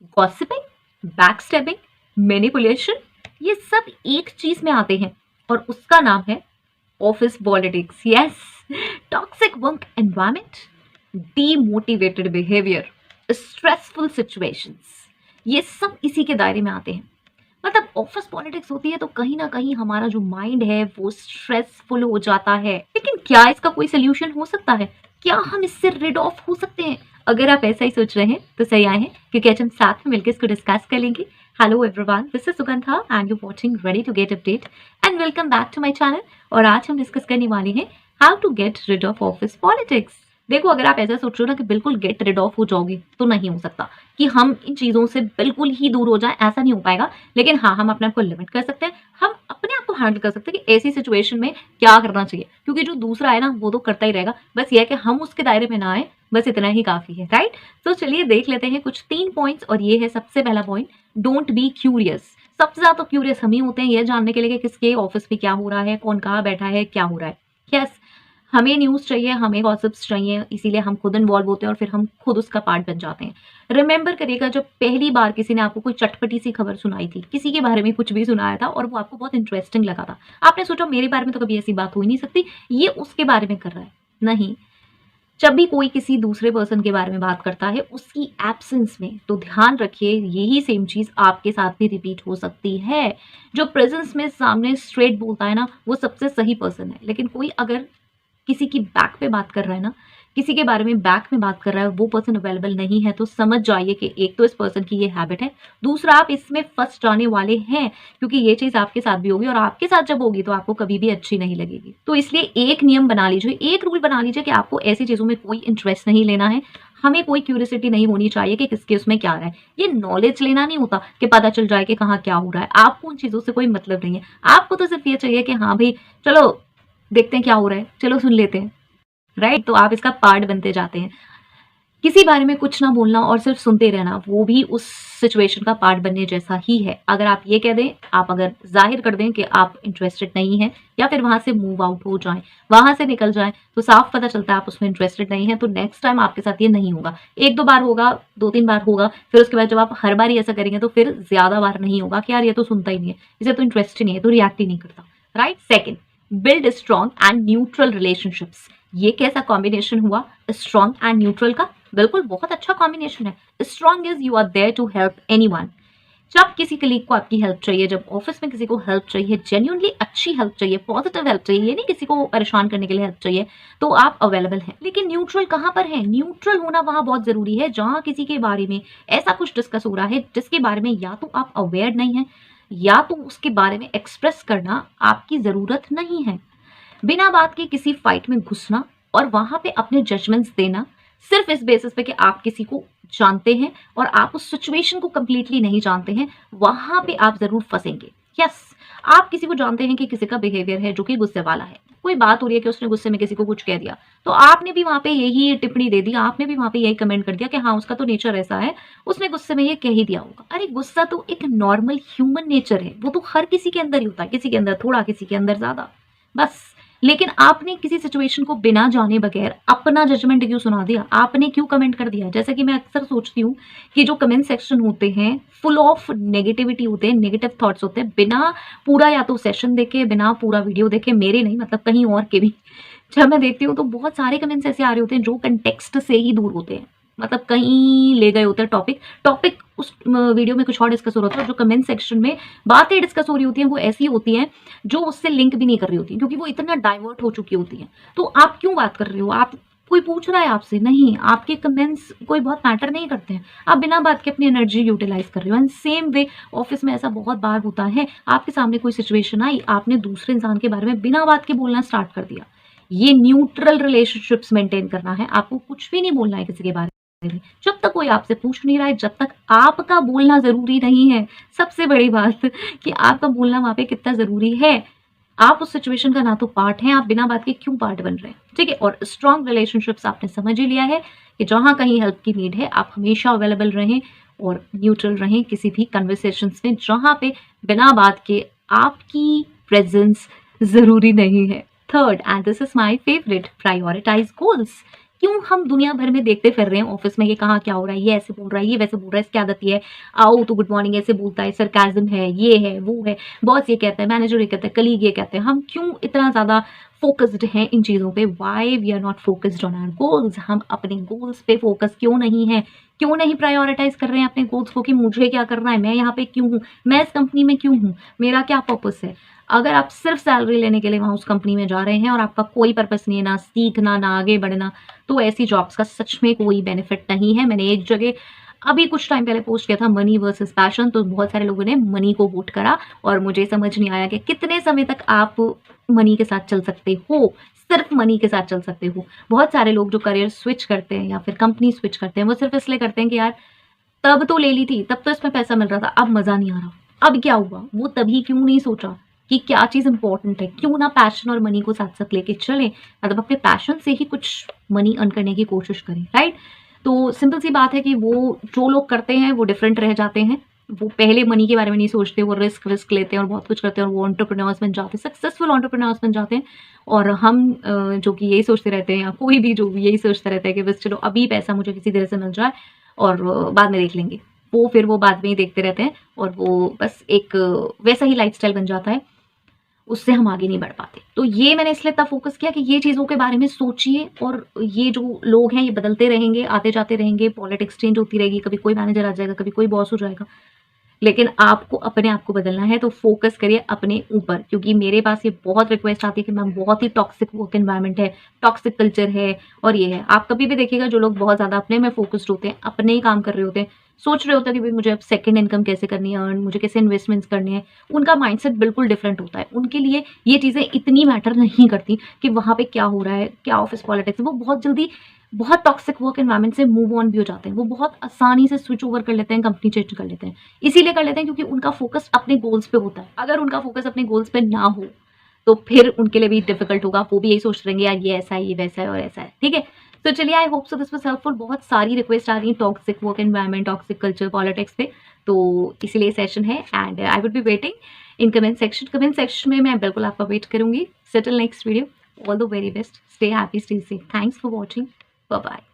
Gossiping, backstabbing, manipulation, ये सब एक चीज में आते हैं और उसका नाम है office politics. Yes, toxic work environment, demotivated behaviour, stressful situations, ये सब इसी के दायरे में आते हैं। मतलब ऑफिस पॉलिटिक्स होती है तो कहीं ना कहीं हमारा जो माइंड है वो स्ट्रेसफुल हो जाता है। लेकिन क्या इसका कोई सोल्यूशन हो सकता है? क्या हम इससे रिड ऑफ हो सकते हैं? अगर आप ऐसा ही सोच रहे हैं तो सही आए हैं, क्योंकि आज हम साथ में मिलकर इसको डिस्कस कर लेंगे। Hello everyone, this is Sugandha and you watching ready to get update and welcome back to my channel. और आज हम डिस्कस करने वाले हैं how to get rid of office politics. देखो, अगर आप ऐसा सोच रहे हो ना कि बिल्कुल गेट रिड ऑफ हो जाओगे, तो नहीं हो सकता कि हम इन चीजों से बिल्कुल ही दूर हो जाए, ऐसा नहीं हो पाएगा। लेकिन हाँ, हम अपने आप को लिमिट कर सकते हैं, हम अपने आप को हैंडल कर सकते हैं कि ऐसी सिचुएशन में क्या करना चाहिए, क्योंकि जो दूसरा है ना वो तो करता ही रहेगा। बस ये है कि हम उसके दायरे में ना आए, बस इतना ही काफी है, राइट? तो चलिए देख लेते हैं कुछ 3 पॉइंट्स। और ये है सबसे पहला पॉइंट, डोंट बी क्यूरियस। सबसे ज्यादा क्यूरियस हम ही होते हैं ये जानने के लिए कि किसके ऑफिस में क्या हो रहा है, कौन कहाँ बैठा है, क्या हो रहा है। यस, हमें न्यूज़ चाहिए, हमें गॉसिप्स चाहिए, इसीलिए हम खुद इन्वॉल्व होते हैं और फिर हम खुद उसका पार्ट बन जाते हैं। रिमेंबर करिएगा, जब पहली बार किसी ने आपको कोई चटपटी सी खबर सुनाई थी, किसी के बारे में कुछ भी सुनाया था और वो आपको बहुत इंटरेस्टिंग लगा था, आपने सोचा मेरे बारे में तो कभी ऐसी बात हो ही नहीं सकती, ये उसके बारे में कर रहा है। नहीं, जब भी कोई किसी दूसरे पर्सन के बारे में बात करता है उसकी एब्सेंस में, तो ध्यान रखिए यही सेम चीज आपके साथ भी रिपीट हो सकती है। जो प्रेजेंस में सामने स्ट्रेट बोलता है ना, वो सबसे सही पर्सन है। लेकिन कोई अगर किसी की बैक पे बात कर रहा है ना, किसी के बारे में बैक में बात कर रहा है, वो पर्सन अवेलेबल नहीं है, तो समझ जाइए कि एक तो इस पर्सन की ये हैबिट है, दूसरा आप इसमें फंस जाने वाले हैं, क्योंकि ये चीज आपके साथ भी होगी और आपके साथ जब होगी तो आपको कभी भी अच्छी नहीं लगेगी। तो इसलिए एक नियम बना लीजिए, एक रूल बना लीजिए कि आपको ऐसी चीजों में कोई इंटरेस्ट नहीं लेना है। हमें कोई क्यूरियोसिटी नहीं होनी चाहिए कि किसके उसमें क्या रहा है। ये नॉलेज लेना नहीं होता कि पता चल जाए कि कहाँ क्या हो रहा है। आपको उन चीजों से कोई मतलब नहीं है। आपको तो सिर्फ ये चाहिए कि हाँ भाई, चलो देखते हैं क्या हो रहा है, चलो सुन लेते हैं, राइट? तो आप इसका पार्ट बनते जाते हैं। किसी बारे में कुछ ना बोलना और सिर्फ सुनते रहना, वो भी उस सिचुएशन का पार्ट बनने जैसा ही है। अगर आप ये कह दें, आप अगर जाहिर कर दें कि आप इंटरेस्टेड नहीं हैं, या फिर वहां से मूव आउट हो जाएं, वहां से निकल जाएं, तो साफ पता चलता है आप उसमें इंटरेस्टेड नहीं है। तो नेक्स्ट टाइम आपके साथ ये नहीं होगा। 1-2 बार होगा, 2-3 बार होगा, फिर उसके बाद जब आप हर बार ही ऐसा करेंगे तो फिर ज्यादा बार नहीं होगा कि यार ये तो सुनता ही नहीं है, इसे तो इंटरेस्ट ही नहीं है, तो रिएक्ट ही नहीं करता, right? Second, build strong and neutral relationships. ये कैसा कॉम्बिनेशन हुआ स्ट्रॉन्ग एंड न्यूट्रल का? बिल्कुल बहुत अच्छा कॉम्बिनेशन है। Strong is you are there to help anyone. जब किसी कलीग को आपकी हेल्प चाहिए, जब ऑफिस में किसी को हेल्प चाहिए, जेन्युइनली अच्छी हेल्प चाहिए, पॉजिटिव हेल्प चाहिए, ये नहीं किसी को परेशान करने के लिए हेल्प चाहिए, तो आप अवेलेबल हैं। लेकिन न्यूट्रल कहाँ पर है? न्यूट्रल होना वहां बहुत जरूरी है, जहां किसी के बारे में ऐसा कुछ डिस्कस हो रहा है जिसके बारे में या तो आप अवेयर नहीं है, या तो उसके बारे में एक्सप्रेस करना आपकी जरूरत नहीं है। बिना बात के किसी फाइट में घुसना और वहां पे अपने जजमेंट्स देना सिर्फ इस बेसिस पे कि आप किसी को जानते हैं और आप उस सिचुएशन को कंप्लीटली नहीं जानते हैं, वहां पे आप जरूर फंसेंगे। यस, आप किसी को जानते हैं कि किसी का बिहेवियर है जो कि गुस्से वाला है, कोई बात हो रही है कि उसने गुस्से में किसी को कुछ कह दिया, तो आपने भी वहां पे यही टिप्पणी दे दी, आपने भी वहां पे यही कमेंट कर दिया कि हाँ उसका तो नेचर ऐसा है, उसने गुस्से में ये कह ही दिया होगा। अरे गुस्सा तो एक नॉर्मल ह्यूमन नेचर है, वो तो हर किसी के अंदर ही होता है, किसी के अंदर थोड़ा, किसी के अंदर ज्यादा, बस। लेकिन आपने किसी सिचुएशन को बिना जाने बगैर अपना जजमेंट क्यों सुना दिया? आपने क्यों कमेंट कर दिया? जैसा कि मैं अक्सर सोचती हूँ कि जो कमेंट सेक्शन होते हैं फुल ऑफ नेगेटिविटी होते हैं, नेगेटिव थॉट्स होते हैं, बिना पूरा या तो सेशन देखे, बिना पूरा वीडियो देखे, मेरे नहीं मतलब कहीं और के भी जब मैं देखती हूँ तो बहुत सारे कमेंट्स ऐसे आ रहे होते हैं जो कंटेक्स्ट से ही दूर होते हैं, मतलब कहीं ले गए होते हैं टॉपिक टॉपिक उस वीडियो में कुछ और डिस्कस हो रहा होता है, जो कमेंट सेक्शन में बातें डिस्कस हो रही होती हैं वो ऐसी होती हैं जो उससे लिंक भी नहीं कर रही होती, क्योंकि वो इतना डाइवर्ट हो चुकी होती हैं। तो आप क्यों बात कर रहे हो? आप, कोई पूछ रहा है आपसे? नहीं, आपके कमेंट्स कोई बहुत मैटर नहीं करते हैं, आप बिना बात के अपनी एनर्जी यूटिलाइज कर रहे हो। एंड सेम वे ऑफिस में ऐसा बहुत बार होता है, आपके सामने कोई सिचुएशन आई, आपने दूसरे इंसान के बारे में बिना बात के बोलना स्टार्ट कर दिया। ये न्यूट्रल रिलेशनशिप्स मेंटेन करना है, आपको कुछ भी नहीं बोलना है किसी के बारे में, जब तक कोई आपसे पूछ नहीं रहा है, जब तक आपका बोलना जरूरी नहीं है। सबसे बड़ी बात कि आपका बोलना वहां पे कितना जरूरी है। आप उस सिचुएशन का ना तो पार्ट हैं, आप बिना बात के क्यों पार्ट बन रहे हैं? ठीक है। और स्ट्रॉन्ग रिलेशनशिप्स आपने समझ ही लिया है कि जहां कहीं हेल्प की नीड है आप हमेशा अवेलेबल रहें और न्यूट्रल रहें किसी भी कन्वर्सेशंस में जहां पे बिना बात के आपकी प्रेजेंस जरूरी नहीं है। Third, and this is my favourite, prioritise goals. क्यों हम दुनिया भर में देखते फिर रहे हैं ऑफिस में, ये कहाँ क्या हो रहा है, ये ऐसे बोल रहा है, ये वैसे बोल रहा है, इसकी आदत ये है, आओ तो गुड मॉर्निंग ऐसे बोलता है, सरकाज़म है, ये है, वो है, बॉस ये कहता है, मैनेजर ये कहता है, कलीग ये कहते हैं। हम क्यों इतना ज़्यादा फोकस्ड हैं इन चीज़ों पे? Why we are not focused on our goals? हम अपने गोल्स पे फोकस क्यों नहीं है? क्यों नहीं प्रायोरिटाइज कर रहे हैं अपने गोल्स को कि मुझे क्या करना है, मैं यहाँ पे क्यों हूँ, मैं इस कंपनी में क्यों हूँ, मेरा क्या पर्पस है? अगर आप सिर्फ सैलरी लेने के लिए वहाँ उस कंपनी में जा रहे हैं और आपका कोई पर्पस नहीं है, ना सीखना, ना आगे बढ़ना, तो ऐसी जॉब्स का सच में कोई बेनिफिट नहीं है। मैंने एक जगह अभी कुछ टाइम पहले पोस्ट किया था, मनी वर्सेस पैशन, तो बहुत सारे लोगों ने मनी को वोट करा और मुझे समझ नहीं आया कि कितने समय तक आप मनी के साथ चल सकते हो, सिर्फ मनी के साथ चल सकते हो। बहुत सारे लोग जो करियर स्विच करते हैं या फिर कंपनी स्विच करते हैं, वो सिर्फ इसलिए करते हैं कि यार तब तो ले ली थी, तब तो इसमें पैसा मिल रहा था, अब मज़ा नहीं आ रहा, अब क्या हुआ? वो तभी क्यों नहीं सोचा कि क्या चीज़ इंपॉर्टेंट है? क्यों ना पैशन और मनी को साथ-साथ लेके चलें, मतलब अपने पैशन से ही कुछ मनी अर्न करने की कोशिश करें, राइट? तो सिंपल सी बात है कि वो जो लोग करते हैं वो डिफरेंट रह जाते हैं। वो पहले मनी के बारे में नहीं सोचते, वो रिस्क लेते हैं और बहुत कुछ करते हैं और वो एंटरप्रेन्योर्स बन जाते हैं, सक्सेसफुल एंटरप्रेन्योर्स बन जाते हैं। और हम जो कि यही सोचते रहते हैं, या कोई भी जो यही सोचता रहता है कि बस चलो अभी पैसा मुझे किसी तरह से मिल जाए और बाद में देख लेंगे। फिर वो बाद में ही देखते रहते हैं और वो बस एक वैसा ही लाइफ़स्टाइल बन जाता है, उससे हम आगे नहीं बढ़ पाते। तो ये मैंने इसलिए इतना फ़ोकस किया कि ये चीज़ों के बारे में सोचिए, और ये जो लोग हैं ये बदलते रहेंगे, आते-जाते रहेंगे, पॉलिटिक्स चेंज होती रहेगी, कभी कोई मैनेजर आ जाएगा, कभी कोई बॉस हो जाएगा। लेकिन आपको अपने आप को बदलना है, तो फ़ोकस करिए अपने ऊपर, क्योंकि मेरे पास ये बहुत रिक्वेस्ट आती है कि मैम बहुत ही टॉक्सिक वर्क एनवायरनमेंट है, टॉक्सिक कल्चर है और ये है। आप कभी भी देखिएगा जो लोग बहुत ज़्यादा अपने में फ़ोकस्ड होते हैं, अपने ही काम कर रहे होते हैं, सोच रहे होते हैं कि भई मुझे अब सेकंड इनकम कैसे करनी है अर्न, मुझे कैसे इन्वेस्टमेंट्स करनी है, उनका माइंडसेट बिल्कुल डिफरेंट होता है। उनके लिए ये चीज़ें इतनी मैटर नहीं करती कि वहाँ पे क्या हो रहा है, क्या ऑफ़िस पॉलिटिक्स है। वो बहुत जल्दी बहुत टॉक्सिक वर्क एनवायरनमेंट से मूव ऑन भी हो जाते हैं। वो बहुत आसानी से स्विच ओवर कर लेते हैं, कंपनी चेंज कर लेते हैं। इसीलिए कर लेते हैं क्योंकि उनका फ़ोकस अपने गोल्स पे होता है। अगर उनका फ़ोकस अपने गोल्स पे ना हो, तो फिर उनके लिए भी डिफ़िकल्ट होगा। वो भी यही सोचते रहेंगे यार ये ऐसा है, ये वैसा है और ऐसा है। ठीक है? तो चलिए, I hope so this was helpful. बहुत सारी रिक्वेस्ट आ रही हैं toxic work environment, toxic culture, politics पे। तो इसीलिए सेशन है and I would be waiting in comment section. Comment section में मैं बिल्कुल आपका वेट करूँगी। So till next video, all the very best. Stay happy, stay safe. Thanks for watching. Bye bye.